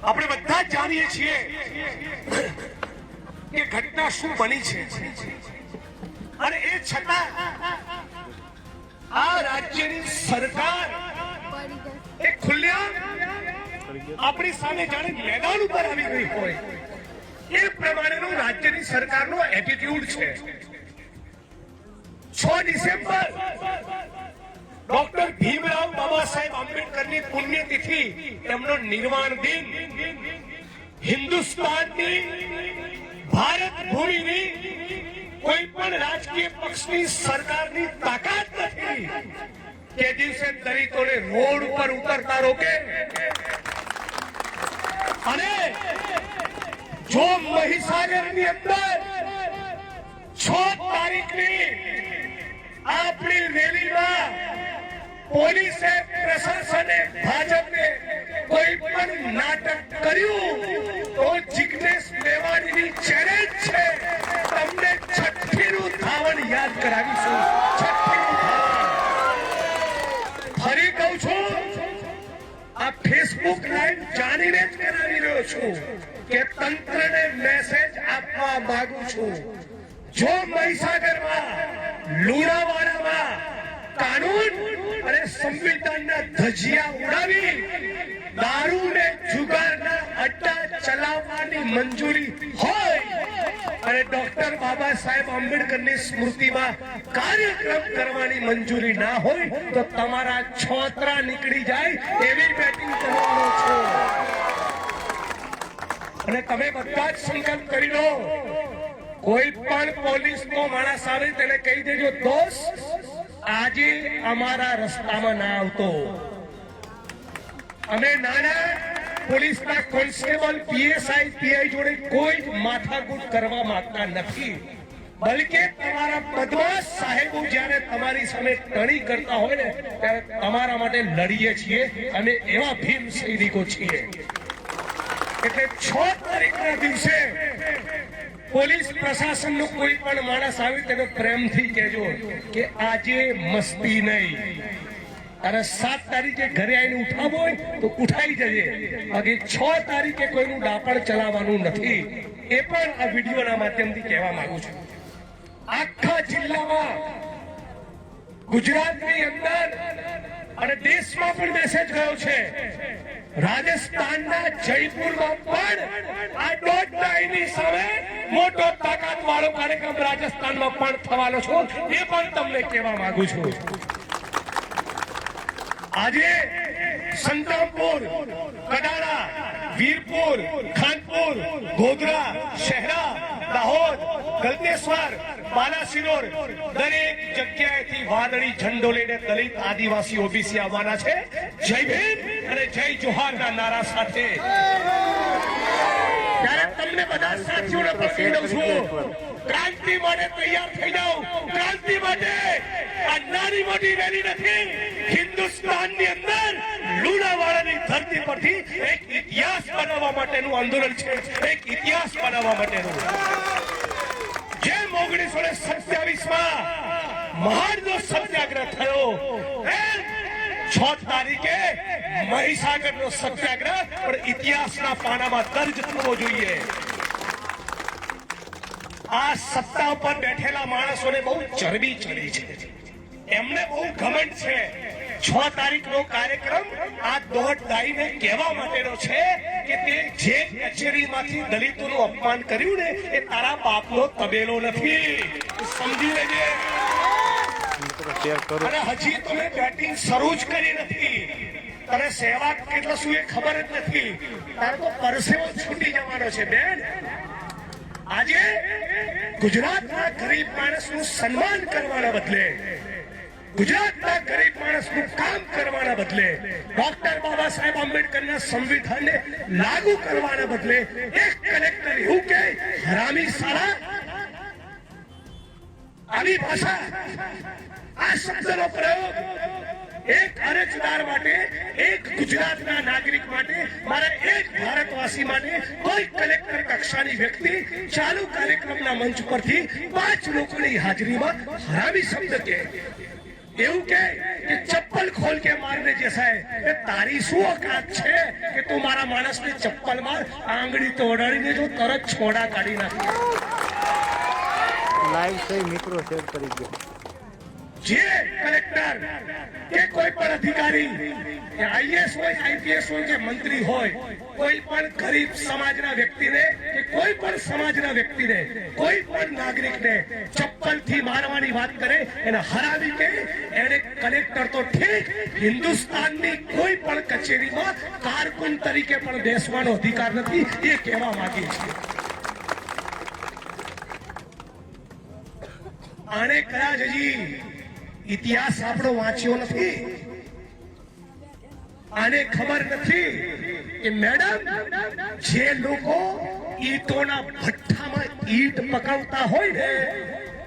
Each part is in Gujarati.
આપણે બધા જાણીએ છીએ કે ઘટના શું બની છે અને એ છતાં આ રાજ્યની સરકાર એ ખુલ્લેઆમ આપણી સામે જાણે મેદાન ઉપર આવી ગઈ હોય એ પ્રમાણેનો રાજ્યની સરકારનો એટીટ્યુડ છે। 6 ડિસેમ્બર ડોક્ટર ભીમરાવ બાબા સાહેબ આંબેડકરની પુણ્યતિથિ, એમનો નિર્વાણ દિન, હિન્દુસ્તાનની ભારત ભૂમિની કોઈ પણ રાજકીય પક્ષની સરકારની તાકાત નથી કે દિવસે દલિતોને રોડ ઉપર ઉતરતા રોકે। અને જો મહીસાગરની અંદર 6 તારીખની આપણી રેલીમાં પોલીસે, પ્રશાસને, ભાજપે કોઈ પણ નાટક કર્યું તો જિગ્નેશ મેવાણીની ચેલેન્જ છે, તમને છઠ્ઠીનું ધાવણ યાદ કરાવીશું। છઠ્ઠીનું ધાવણ ફરી કહું છું, આ ફેસબુક લાઈવ જાણીને જ કરાવી રહ્યો છું કે તંત્રને મેસેજ આપવા માંગુ છું, જો મહીસાગરમાં, લુણાવાડામાં કાનૂન અને સંવિધાનના ધજિયા ઉડાવી દારૂ ને જુગારના અડ્ડા ચલાવવાની મંજૂરી હોય અને ડોક્ટર બાબા સાહેબ આંબેડકરની સ્મૃતિમાં કાર્યક્રમ કરવાની મંજૂરી ના હોય તો તમારા છોતરા નીકળી જાય એવી બેટિંગ કરવાનો છો। અને તમે બધા જ સંકલ્પ કરી લો, કોઈ પણ પોલીસનો માણસ આવે તેને કહી દેજો, દોસ્ત આજે અમારા રસ્તામાં ના આવતો। અમે નાના પોલીસના કોન્સ્ટેબલ, પીએસઆઈ, પીઆઈ જોડે કોઈ જ માથાકૂટ કરવા માંગતા નથી, બલકે તમારા બદમાશ સાહેબો જ્યારે તમારી સામે ટણી કરતા હોય ને ત્યારે તમારા માટે લડીએ છીએ, અમે એવા ભીમ સૈનિકો છીએ। એટલે 6 તારીખના દિવસે પોલીસ પ્રશાસનનો કોઈ પણ માણસ આવે તેને પ્રેમથી કહેજો કે આજે મસ્તી નહીં, અને 7 તારીખે ઘરે આવીને ઉઠાવો હોય તો ઉઠાઈ જજે, બાકી 6 તારીખે કોઈનું ડાપણ ચલાવવાનું નથી। એ પણ આ વિડીયોના માધ્યમથી કહેવા માંગુ છું। આખા જિલ્લામાં, ગુજરાતની અંદર અને દેશમાં પણ મેસેજ ગયો છે। રાજસ્થાનના જયપુરમાં પણ આ દોઢ સામે મોટો તાકાત વાળો કાર્યક્રમ રાજસ્થાનમાં પણ થવાનો છે, એ પણ તમને કહેવા માંગુ છું। આજે સંતરામપુર, કડાણા, વીરપુર, ખાનપુર, ગોધરા, શહેરા, દાહોદ, ગલતેશ્વર, બાલાસિનોર દરેક જગ્યાએથી વાદળી ઝંડો લઈને દલિત, આદિવાસી, ઓબીસી આવવાના છે। જય ભીમ અને જય જોહારના નારા સાથે। ત્યારે તમને બધા સાથીઓને પણ કહી દઉં છું, ક્રાંતિ માટે તૈયાર થઈ જાઓ। ક્રાંતિ માટે આ નાની મોટી રેલી નથી, હિન્દુસ્તાનની અંદર લુણાવાડાની ધરતી પરથી એક ઇતિહાસ બનાવવા માટેનું આંદોલન છે, એક ઇતિહાસ બનાવવા માટેનું। જેમ 1927માં મહાનનો સત્યાગ્રહ થયો, 6 તારીખે મહીસાગરનો સત્યાગ્રહ પણ ઇતિહાસના પાનામાં દર્જ થવો જોઈએ। આ સત્તા ઉપર બેઠેલા માણસોને બહુ ચરબી ચડી છે, એમને બહુ ઘમંડ છે। 6 તારીખનો કાર્યક્રમ આ દોઢ દાઈને કહેવા માટેનો છે કે તે જે કચેરીમાંથી દલિતોનું અપમાન કર્યું ને એ તારા બાપનો તબેલો નથી, સમજી લેજે। અને હજી તમે બેટિંગ શરૂ જ કરી નથી, તને સેવા કેટલો શું એ ખબર જ નથી, તારે તો પરસેવો છૂટી જવાનો છે બેન। આજે ગુજરાતના ગરીબ માણસનું સન્માન કરવાના બદલે, ગુજરાતના ગરીબ માણસનું કામ કરવાના બદલે, ડોક્ટર બાબા સાહેબ આંબેડકરના સંવિધાનને લાગુ કરવાના બદલે એક કલેક્ટર એવું કે હરામી સાલા, આવી ભાષા, આ શબ્દનો પ્રયોગ એક અરજદાર માટે, એક ગુજરાતના નાગરિક માટે, મારા એક ભારતવાસી માટે કોઈ કલેક્ટર કક્ષાની વ્યક્તિ ચાલુ કાર્યક્રમના મંચ પરથી 5 લોકોની હાજરીમાં હરામી શબ્દ કહે એવું કે ચપ્પલ ખોલ કે મારને જैसा है તારી શું औकात છે કે તું મારા માણસને ચપ્પલ માર આંગળી તોડાડીને જો તરત છોડા કાઢી નાખે લાઈવ સહી મિત્રો શેર કરી દો જે કલેક્ટર કે કોઈ પણ અધિકારી આઈએસ હોય આઈપીએસ હોય કે મંત્રી હોય કોઈ પણ ગરીબ સમાજના વ્યક્તિને કે કોઈ પણ સમાજના વ્યક્તિને કોઈ પણ નાગરિકને ચપ્પલથી મારવાની વાત કરે એને હરાવી કે એને કલેક્ટર તો ઠીક હિન્દુસ્તાનની કોઈ પણ કચેરીમાં કારકુન તરીકે પણ બેસવાનો અધિકાર નથી એ કહેવા માંગીએ છીએ આને કદાચ હજી ઇતિહાસ આપણો વાંચ્યો નથી આને ખબર નથી કે મેડમ જે લોકો ઈંટોના ભઠ્ઠામાં ઈંટ પકવતા હોય ને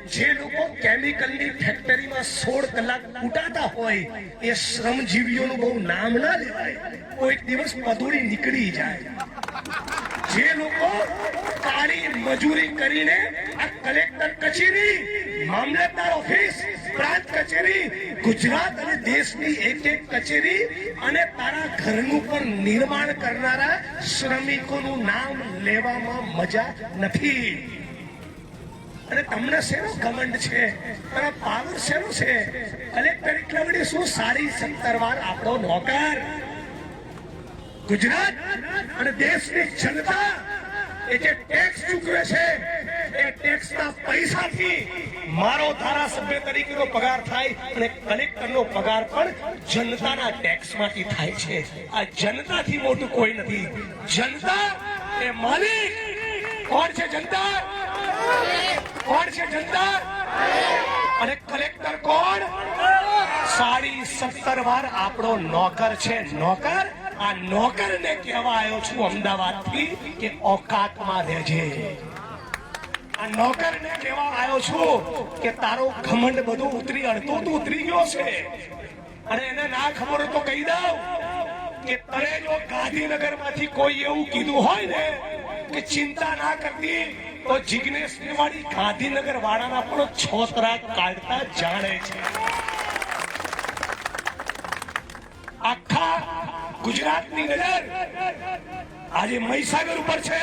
જે લોકો કેમિકલની ફેક્ટરીમાં 16 કલાક કૂટાતા હોય એ શ્રમજીવીઓનું બહુ નામ ના લેવાય કોઈક દિવસ પદુડી નીકળી જાય જે લોકો કાળી મજૂરી કરીને આ કલેક્ટર કચેરી મામલતદાર ઓફિસ પ્રાંત કચેરી ગુજરાત અને દેશની એક એક કચેરી અને તારા ઘરનું પણ નિર્માણ કરનારા શ્રમિકોનું નામ લેવામાં મજા નથી અને તમને શેનો ઘમંડ છે તારા પાવર શેનો છે કલેક્ટર એટલા વડે શું સારી 17 વાર આપણો નોકર ગુજરાત અને દેશની જનતા એ જે ટેક્સ ચૂકવે છે એ ટેક્સના પૈસાથી મારો ધારાસભ્ય તરીકેનો પગાર થાય અને કલેક્ટરનો પગાર પણ જનતાના ટેક્સમાંથી થાય છે આ જનતાથી મોટું કોઈ નથી જનતા એ માલિક કોણ છે જનતા કોણ છે જનતા અને કલેક્ટર કોણ 17.5 વાર આપણો નોકર છે નોકર આ નોકરને કહેવા આવ્યો છું અમદાવાદથી કે औकातમાં રહેજે આ નોકરને કહેવા આવ્યો છું કે તારો ઘમંડ બધું ઉતરી અડધો તો ઉતરી ગયો છે અને એને ના ખબર હોય તો કહી દઉં કે તને જો ગાંધીનગરમાંથી કોઈ એવું કીધું હોય ને કે ચિંતા ના કરતી તો જિગ્નેશ મેવાડી ગાંધીનગર વાળાના પણ છોતરા કાઢતા જાણે છે આખા ગુજરાતની નજર આજે મહીસાગર ઉપર છે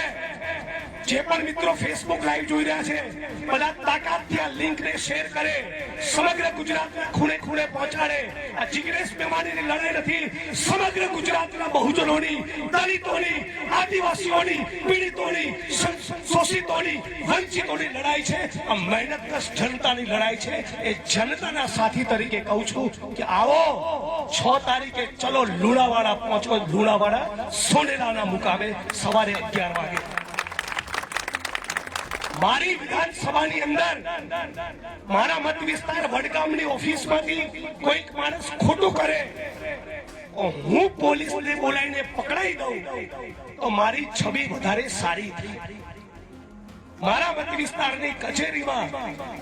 જે પણ મિત્રો ફેસબુક લાઈવ જોઈ રહ્યા છે બધા તાકાતથી આ લિંકને શેર કરે સમગ્ર ગુજરાતના ખૂણે ખૂણે પહોંચાડે આ જિગ્નેશ મેવાડીની લડાઈ નથી સમગ્ર ગુજરાતના બહુજનોની દલિતોની આદિવાસીઓની પીડિતોની શોષિતોની વંચિતોની લડાઈ છે આ મહેનતકશ જનતાની લડાઈ છે એ જનતાના સાથી તરીકે કહું છું કે આવો 6 તારીખે ચલો લુણાવાડા પહોંચો લુણાવાડા સોનેરાના મુકામે સવારે 11 વાગે મારી વિધાનસભાની અંદર મારા મત વિસ્તાર વડગામની ઓફિસમાંથી કોઈક માણસ ખોટું કરે હું પોલીસને બોલાવીને પકડાઈ દઉં તો મારી છબી વધારે સારી થઈ મારા મત વિસ્તારની કચેરીમાં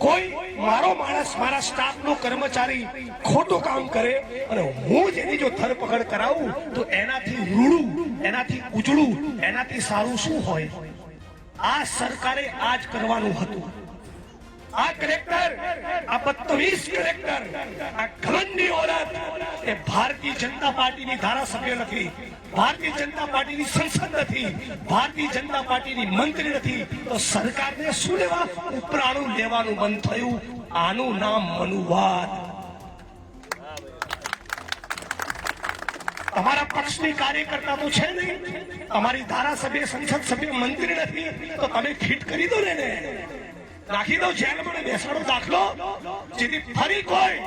કોઈ મારો માણસ મારા સ્ટાફનો કર્મચારી ખોટું કામ કરે અને હું જેની જો ધરપકડ કરાવું તો એનાથી રૂડું એનાથી ઉજળું એનાથી સારું શું હોય આ સરકારે આજ કરવાનું હતું આ કલેક્ટર આ બદતમીઝ કલેક્ટર આ ઘમંડી ઓરત એ ભારતીય જનતા પાર્ટીની ધારાસભ્ય નથી ભારતીય જનતા પાર્ટીની સંસદ નથી ભારતીય જનતા પાર્ટીની મંત્રી નથી તો સરકારને શું લેવા ઉપરાણું લેવાનું બંધ થયું આનું નામ મનુવાદ તમારા પક્ષની કાર્યકર્તા તો છે નહીં તમારી ધારાસભ્ય સંસદ સભ્ય મંત્રી નથી તો તમે ફિટ કરી દો ને રાખી દો જેલમાં બેસાડો દાખલો જેથી ફરી કોઈ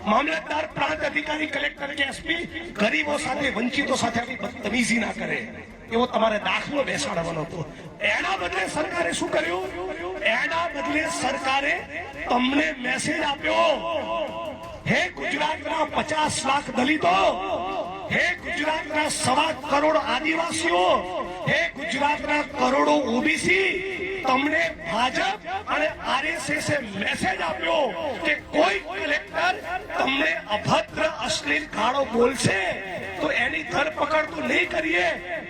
મામલતદાર પ્રાંત અધિકારી કલેક્ટર કે એસપી ગરીબો સાથે વંચિતો સાથે આવી બદતમીઝી ના કરે એવો તમારે દાખલો બેસાડવાનો હતો એના બદલે સરકારે શું કર્યું એના બદલે સરકારે તમને મેસેજ આપ્યો હે ગુજરાતના 50 લાખ દલિતો હે ગુજરાતના 1.25 કરોડ આદિવાસીઓ હે ગુજરાતના કરોડો ઓબીસી તમને ભાજપ અને આરએસએસ મેસેજ આપ્યો કે કોઈ કલેક્ટર તમને અભદ્ર અશ્લીલ ગાળો બોલશે તો એની ધરપકડ તો નહીં કરીએ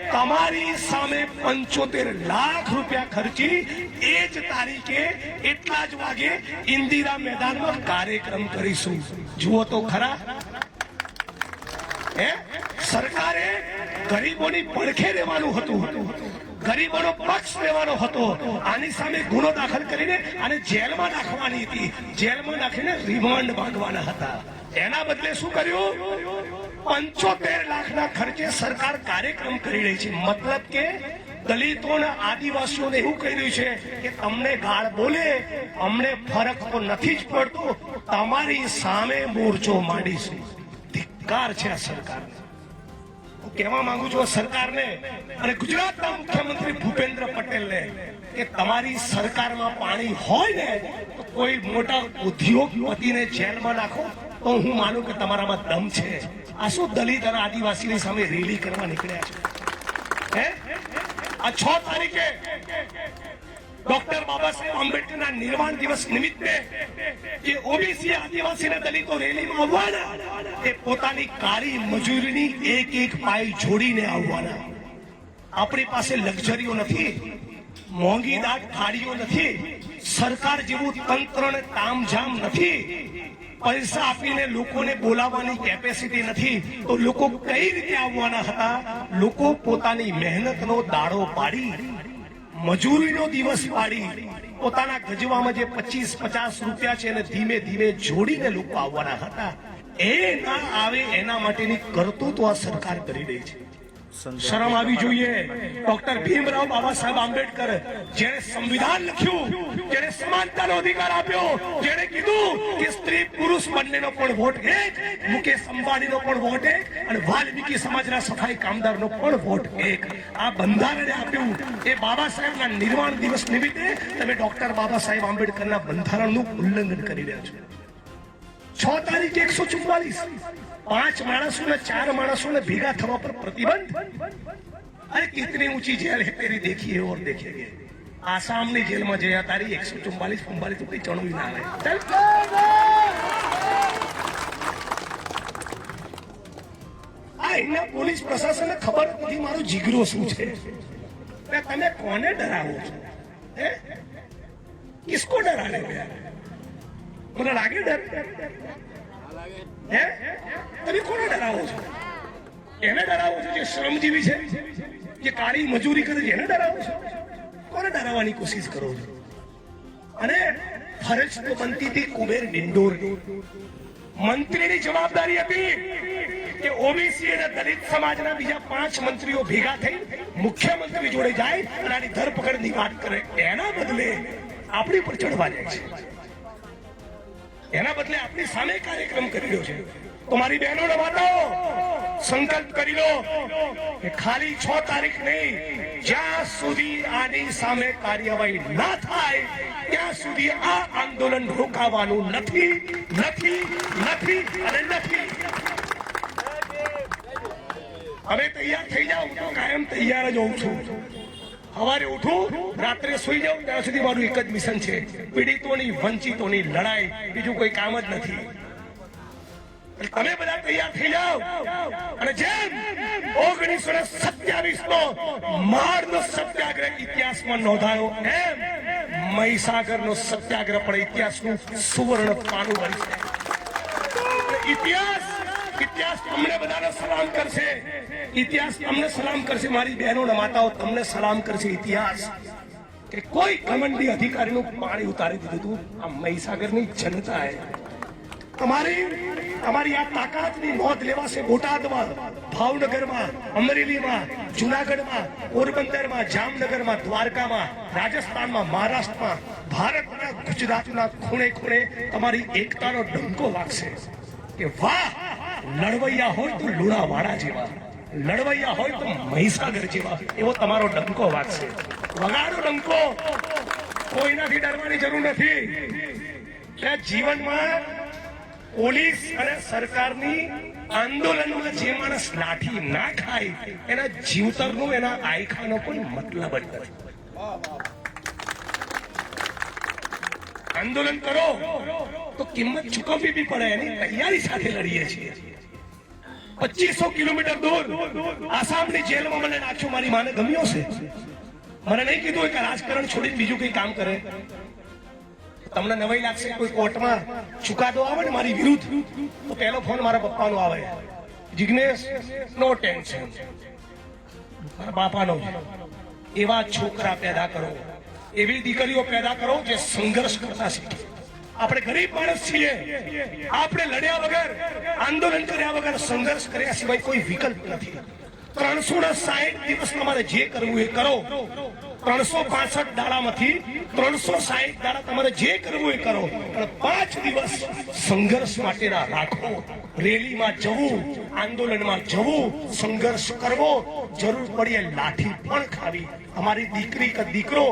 તમારી સામે 75 લાખ રૂપિયા ખર્ચી એ જ તારીખે એટલા જ વાગે ઇન્દિરા મેદાનમાં કાર્યક્રમ કરીશું જુઓ તો ખરા, સરકારે ગરીબોની પડખે રહેવાનું હતું, ગરીબોનો પક્ષ લેવાનો હતો. આની સામે ગુનો દાખલ કરીને આને જેલમાં નાખવાની હતી, જેલમાં નાખીને રિમાન્ડ માંગવાના હતા. એના બદલે શું કર્યું? 75 લાખના ખર્ચે સરકાર કાર્યક્રમ કરી રહી છે. મતલબ કે દલિતો અને આદિવાસીઓને એવું કહી રહ્યું છે કે તમને ગાળ બોલે અમને ફરક તો નથી જ પડતો, તમારી સામે મોરચો માંડીશું. ધિક્કાર છે આ સરકાર. કહેવા માંગુ છું સરકારને અને ગુજરાતના મુખ્યમંત્રી ભૂપેન્દ્ર પટેલને કે તમારી સરકારમાં પાણી હોય ને તો કોઈ મોટા ઉદ્યોગપતિને જેલમાં નાખો તો હું માનું કે તમારામાં દમ છે. આ શું દલિત અને આદિવાસીની સામે રેલી કરવા નીકળ્યા છે? આ 6 તારીખે ડોક્ટર બાબા સાહેબ આંબેડકરના નિર્વાણ દિવસ નિમિત્તે જે ઓબીસી આદિવાસી અને દલિતો રેલીમાં આવવાના, એ પોતાની કાળી મજૂરીની એક પાઈ જોડીને આવવાના. આપણી પાસે લક્ઝરીઓ નથી, મોંઘી દાટ ગાડીઓ નથી, સરકાર જેવું તંત્ર અને તામઝામ નથી, પૈસા આપીને લોકોને બોલાવવાની કેપેસિટી નથી, તો લોકો કઈ રીતે આવવાના હતા? લોકો પોતાની મહેનતનો દાડો પાડી, મજૂરીનો દિવસ પાડી, પોતાના ગજવામાં જે 25-50 રૂપિયા છે એને ધીમે ધીમે જોડીને લોકો આવવાના હતા. એ ના આવે એના માટેની કરતૂતો આ સરકાર કરી રહી છે. શરમ આવી જોઈએ. ડોક્ટર ભીમરાવ બાબા સાહેબ આંબેડકર, જેણે સંવિધાન લખ્યું, જેણે સમાનતાનો અધિકાર આપ્યો, જેણે કીધું કે સ્ત્રી પુરુષ બંનેનો પણ વોટ એક, મુકેશ અંબાણીનો પણ વોટ એક અને વાલ્મીકી સમાજના સફાઈ કામદારનો પણ વોટ એક, આ બંધારણે આપ્યું. એ બાબા સાહેબના નિર્વાણ દિવસ નિમિત્તે તમે ડોક્ટર બાબા સાહેબ આંબેડકરના બંધારણનું ઉલ્લંઘન કરી રહ્યા છો. 6 તારીખે 144 5 માણસોને 4 માણસોને ભેગા થવા પર પ્રતિબંધ. અરે કિતની ઊંચી જેલ है तेरी देखी है और देखेंगे. આસામની જેલમાં જયા તારી 144 તો કઈ ચણવી ના આવે. એના પોલીસ પ્રશાસનને ખબર નથી મારો જીગરો શું છે. તમે કોને ડરાવો છો? કિસકો ડરાને? મને લાગે ડર. તમે કોને ડરાવો છો? એને ડરાવો છો જે શ્રમજીવી છે, જે કાળી મજૂરી કરે છે, એને ડરાવો છો? કોને ડરાવવાની કોશિશ કરો છો? અને ફરજ તો બનતી હતી કુબેર ડિંડોર. મંત્રીની જવાબદારી હતી કે ઓબીસી અને દલિત સમાજના બીજા 5 મંત્રીઓ ભેગા થઈ મુખ્યમંત્રી જોડે જાય અને આની ધરપકડની વાત કરે. એના બદલે આપણી પર ચડવા જાય છે. એના બદલે આપણી સામે કાર્યક્રમ કરી રહ્યો છે. તો મારી બહેનોને વાતાઓ, સંકલ્પ કરી લો કે ખાલી 6 તારીખ નહીં, જ્યાં સુધી આની સામે કાર્યવાહી ના થાય ત્યાં સુધી આ આંદોલન રોકાવાનું નથી, નથી, નથી અને નથી. હવે તૈયાર થઈ જાઓ. હું તો કાયમ તૈયાર જ હોઉં છું. સવારે ઉઠું, રાત્રે સુઈ જાઉં, ત્યાં સુધી મારું એક જ મિશન છે, પીડિતોની, વંચિતોની લડાઈ. બીજું કોઈ કામ જ નથી. તમે બધા તૈયાર થઈ જાઓ અને જેમ 1927 નો માળનો સત્યાગ્રહ ઇતિહાસમાં નોંધાયો, એમ મહીસાગરનો સત્યાગ્રહ પણ ઇતિહાસનું સુવર્ણ પાનું બનશે. ઇતિહાસ તમને બધાને સલામ કરશે. ઇતિહાસ તમને સલામ કરશે. મારી બહેનો અને માતાઓ તમને સલામ કરશે. ઇતિહાસ કે કોઈ ઘમંડી અધિકારીનું પાણી ઉતારી દીધું હતું આ મહીસાગરની જનતાએ. તમારી આ તાકાતની નોંધ લેવાશે બોટાદમાં, ભાવનગરમાં, અમરેલીમાં, જુનાગઢમાં, પોરબંદરમાં, જામનગરમાં, દ્વારકામાં, રાજસ્થાનમાં, મહારાષ્ટ્રમાં, ભારતના ગુજરાતના ખૂણે ખૂણે તમારી એકતાનો ડંકો વાગશે કે વાહ, લડવૈયા હોય તો લુણાવાડા જેવા, લડવૈયા હોય તો મહીસાગર જેવા, એવો તમારો ડંકો વાગશે. વગાડો ડંકો. કોઈનાથી ડરવાની જરૂર નથી. જીવનમાં પોલીસ અને સરકારની આંદોલનમાં જે માણસ લાઠી ના ખાય એના જીવતરનો, એના આયખાનો પણ મતલબ જ નથી. આંદોલન કરો તો કિંમત ચૂકવવી બી પડે. એની તૈયારી સાથે લડીએ છીએ. 2500 કિલોમીટર દૂર આસામની જેલમાં મને નાખ્યો. મારી માને ગમ્યો છે. મને નહીં કીધું કે રાજકારણ છોડીને બીજું કઈ કામ કરે. તમને નવાઈ લાગશે, કોઈ કોર્ટમાં ચુકાદો આવે ને મારી વિરુદ્ધ, તો પહેલો ફોન મારા પપ્પાનો આવે, જિગ્નેશ નો ટેન્શન, મારા બાપાનો. એવા છોકરા પેદા કરો, એવી દીકરીઓ પેદા કરો જે સંઘર્ષ કરતા શીખે. આપણે ગરીબ માણસ છીએ, આપણે લડ્યા વગર, આંદોલન કર્યા વગર, સંઘર્ષ કર્યા સિવાય કોઈ વિકલ્પ નથી. 360 દિવસ તમારે જે કરવું એ કરો. 365 દાડામાંથી 360 દાડા તમારે જે કરવું એ કરો, પણ 5 દિવસ સંઘર્ષ માટેના રાખો. રેલીમાં જવું, આંદોલનમાં જવું, સંઘર્ષ કરવો, જરૂર પડીએ લાઠી પણ ખાવી. અમારી દીકરી કે દીકરો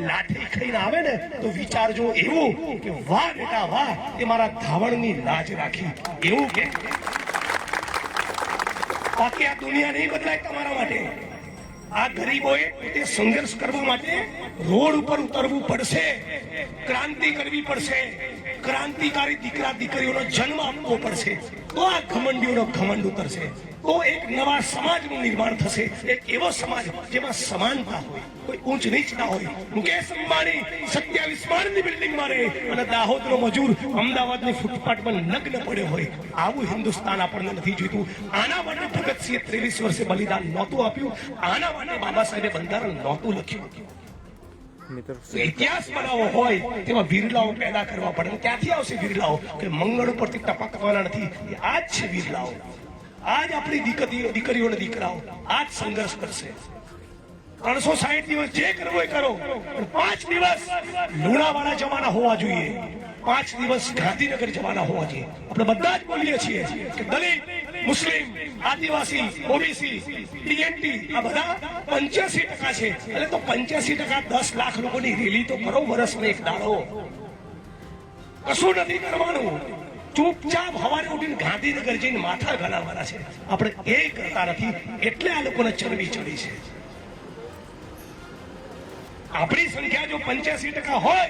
લાઠી ખાઈને આવે ને તો વિચારજો એવું કે વાહ બેટા વાહ, એ મારા ધાવણની લાજ રાખી, એવું કે. બાકી આ દુનિયા નહીં બદલાય તમારા માટે. આ ગરીબોએ તે સંઘર્ષ કરવા માટે રોડ ઉપર ઉતરવું પડશે, ક્રાંતિ કરવી પડશે, ક્રાંતિકારી દીકરા દીકરીઓનો જન્મ આપવો પડશે, તો આ ઘમંડીઓનો ઘમંડ ઉતરશે, તો એક નવા સમાજનું નિર્માણ થશે. એક એવો સમાજ જેમાં સમાનતા હોય, કોઈ ઊંચ નીચ ના હોય. મુકેશ અંબાણી 27 માળની બિલ્ડિંગમાં રહે અને દાહોદનો મજૂર અમદાવાદની ફૂટપાથ પર નગ્ન પડ્યો હોય. આવું હિન્દુસ્તાન આપણને નથી જોઈતું. આના માટે ભગતસિંહે 23 વર્ષે બલિદાન નહોતું આપ્યું, આના માટે બાબા સાહેબે બંધારણ નહોતું લખ્યું. ઇતિહાસ બનાવવો હોય તેમાં વીરલાઓ પેદા કરવા પડે. ક્યાંથી આવશે વીરલાઓ? કે મંગળ ઉપરથી ટપકવાના નથી. આજ છે વીરલાઓ, આજ આપણી દીકરીઓ અને દીકરાઓ આજ સંઘર્ષ કરશે. 360 દિવસ જે કરવો એ કરો, પણ 5 દિવસ લુણાવાડા જવાના હોવા જોઈએ, 5 દિવસ ગાંધીનગર જવાના હોવા જોઈએ. આપણે બધા જ બોલીએ છીએ કે દલિત, મુસ્લિમ, આદિવાસી, ઓબીસી, ટીએનટી આ બધા 85% છે. એટલે તો 85% 10 લાખ લોકોની રેલી તો કરો વર્ષમાં એક દાડો. કશું નથી કરવાનું, ચૂપચાપ સવારે ઉઠીને ગાંધીનગર જઈને માથા ઘાલવાના છે. આપણે એ કરતા નથી, એટલે આ લોકોને ચરબી ચડી છે. આપણી સંખ્યા જો 85% હોય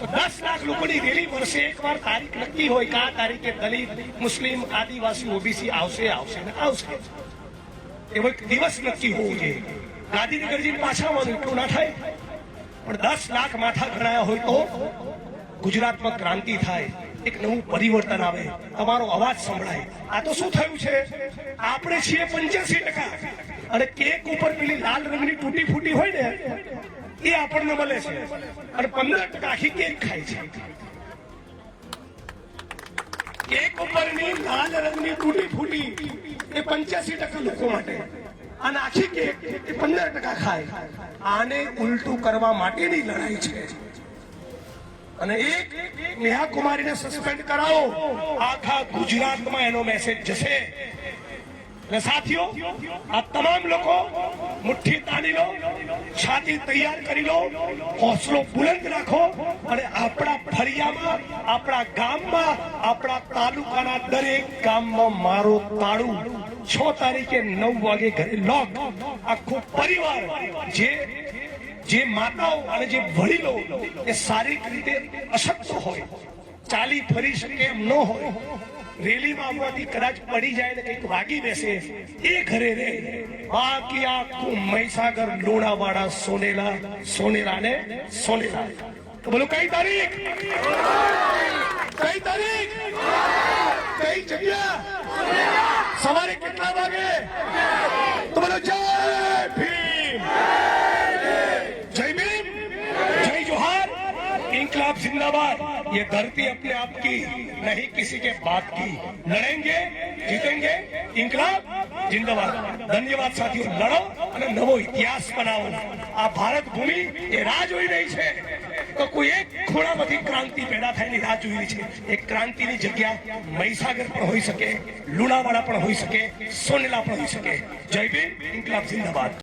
તો 10 લાખ લોકોની રેલી વર્ષે એકવાર તારીખ નક્કી હોય કે આ તારીખે દલિત, મુસ્લિમ, આદિવાસી, ઓબીસી આવશે ને આવશે. એવો એક દિવસ નક્કી હોવો જોઈએ. ગાંધીનગર જઈને પાછા આવવાનું એટલું ના થાય, પણ 10 લાખ માથા ઘડાયા હોય તો ગુજરાતમાં ક્રાંતિ થાય, એક નવું પરિવર્તન આવે, તમારો અવાજ સંભળાય. આ તો શું થયું છે, આપણે છીએ 85% અને કેક ઉપર પેલી લાલ રંગની તૂટી ફૂટી હોય ને એ આપણને મળે છે, અને 15% આખી કેક ખાય છે. કેક ઉપરની લાલ રંગની તૂટી ફૂટી એ 85% લોકો માટે, અને આખી કેક એ 15% ખાય. આને ઉલટું કરવા માટેની લડાઈ છે. અને એક નેહા કુમારીને સસ્પેન્ડ કરાવો, આખા ગુજરાતમાં એનો મેસેજ જશે. અને સાથીઓ, આ તમામ લોકો મુઠ્ઠી તાણી લો, છાતી તૈયાર કરી લો, હોંસલો બુલંદ રાખો, અને આપણા ફળિયામાં, આપણા ગામમાં, આપણા તાલુકાના દરેક ગામમાં મારો તાળું 6 તારીખે 9 વાગે ઘરે લોક. આખો પરિવાર, જે માતાઓ અને જે વડીલો એ શારીરિક રીતે અશક્ત હોય, ચાલી ફરી શકે એમ ન હોય, રેલીમાં આવવાથી કદાચ પડી જાય ને કંઈક વાગી બેસે, એ ઘરે રહે. બાકી આખું મહીસાગર, લુણાવાડા, સોનેલા ને સોનેલા. તો બોલો કઈ તારીખ, કઈ તારીખ, કઈ જગ્યા, સવારે કેટલા વાગે? તો બોલો જય ભીમ, जय भीम, जय जोहार, इंकलाब जिंदाबाद. ये धरती अपने आप की नहीं किसी के बाप की. लड़ेंगे, जीतेंगे, इंकलाब जिंदाबाद. धन्यवाद સાથીઓ. લડો અને નવો ઇતિહાસ બનાવો. આ ભારત ભૂમિ એ રાહ જોઈ રહી છે, તો કોઈ એક ખૂણામાંથી ક્રાંતિ પેદા થઈને રાહ જોઈ રહી છે. એક ક્રાંતિની જગ્યા મહીસાગર પણ હોઈ શકે, લુણાવાડા પણ હોઈ શકે, સોનેલા પણ હોઈ શકે. જય ભીમ, ઇન્કલાબ જિંદાબાદ.